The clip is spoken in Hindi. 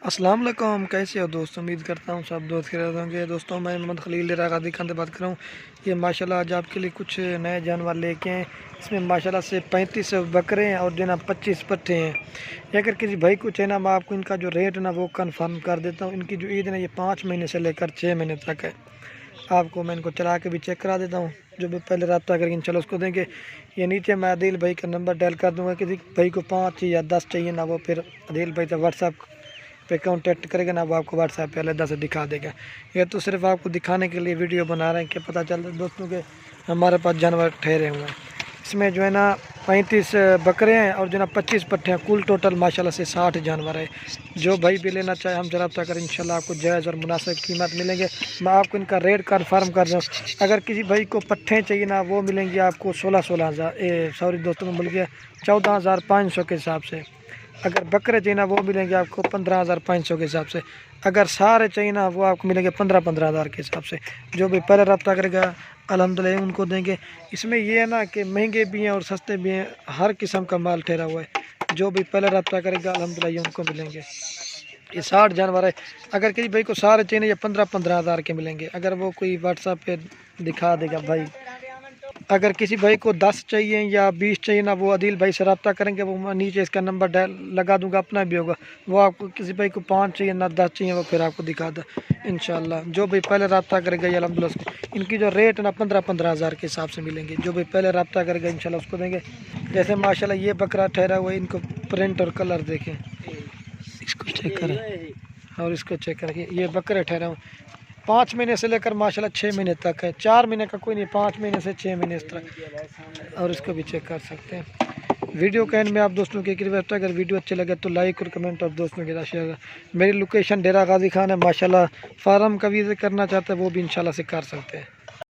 अस्सलाम वालेकुम, कैसे हो दोस्तों। उम्मीद करता हूँ सब दोस्त खैरियत होंगे। दोस्तों मैं मोहम्मद खलील गाजी खान से बात कर रहा हूँ। ये माशाल्लाह आज आपके लिए कुछ नए जानवर लेके हैं। इसमें माशाल्लाह से 35 बकरे हैं और जो ना 25 पट्ठे हैं। ये अगर किसी भाई को चाहिए ना, मैं आपको इनका जो रेट ना वो कन्फर्म कर देता हूँ। इनकी जो ईद ना ये 5 महीने से लेकर 6 महीने तक है। आपको मैं इनको चला के भी चेक करा देता हूँ। जो भी पहले रब्ता करेंगे चलो उसको देंगे। ये नीचे मैं आदिल भाई का नंबर डायल कर दूँगा। किसी भाई को 5 या 10 चाहिए ना, वो फिर आदिल भाई से व्हाट्सअप पे कॉन्टैक्ट करेगा ना, वो आपको व्हाट्सएप पे अलग से दिखा देगा। ये तो सिर्फ आपको दिखाने के लिए वीडियो बना रहे हैं कि पता चल दोस्तों के हमारे पास जानवर ठहरे हुए हैं। इसमें जो है ना 35 बकरे हैं और जो ना 25 पट्टे हैं। कुल टोटल माशाल्लाह से 60 जानवर है। जो भाई भी लेना चाहे हमसे रब्ता करें, इंशाल्लाह आपको जायज़ और मुनासिब कीमत मिलेंगे। मैं आपको इनका रेट कन्फर्म कर दूँ। अगर किसी भाई को पट्टे चाहिए ना, वो मिलेंगे आपको 16 हज़ार सॉरी दोस्तों में मिल गया 14,500 के हिसाब से। अगर बकरे चाहिए ना, वो मिलेंगे आपको 15,500 के हिसाब से। अगर सारे चाहिए ना, वो आपको मिलेंगे 15-15 हज़ार के हिसाब से। जो भी पहले रब्ता करेगा अल्हम्दुलिल्लाह उनको देंगे। इसमें ये है ना कि महंगे भी हैं और सस्ते भी हैं, हर किस्म का माल ठहरा हुआ है। जो भी पहले रब्ता करेगा अल्हम्दुलिल्लाह उनको मिलेंगे। ये 60 जानवर है। अगर किसी भाई को सारे चाहिए या 15-15 हज़ार के मिलेंगे। अगर वो कोई व्हाट्सएप पे दिखा देगा भाई। अगर किसी भाई को 10 चाहिए या 20 चाहिए ना, वो आदिल भाई से रब्ता करेंगे। वो मैं नीचे इसका नंबर डायल लगा दूंगा, अपना भी होगा। वो आपको किसी भाई को 5 चाहिए ना 10 चाहिए, वो फिर आपको दिखा दे इंशाल्लाह। जो भी पहले रब्ता करेगा या अल्हम्दुलिल्लाह उसको इनकी जो रेट ना 15-15 हज़ार के हिसाब से मिलेंगे। जो भी पहले रब्ता करेगा इंशाल्लाह उसको देंगे। जैसे माशाल्लाह ये बकरा ठहरा हुआ है, इनको प्रिंट और कलर देखें, इसको चेक करें और इसको चेक करें। ये बकरे ठहरे हुए 5 महीने से लेकर माशाल्लाह 6 महीने तक है। 4 महीने का कोई नहीं, 5 महीने से 6 महीने इस तरह। और इसको भी चेक कर सकते हैं। वीडियो के एंड में आप दोस्तों की रिक्वेस्ट है, अगर वीडियो अच्छे लगे तो लाइक और कमेंट और दोस्तों के साथ शेयर। मेरी लोकेशन डेरा गाजी खान है। माशाल्लाह फार्म का विजिट करना चाहते हैं वो भी इंशाल्लाह से कर सकते हैं।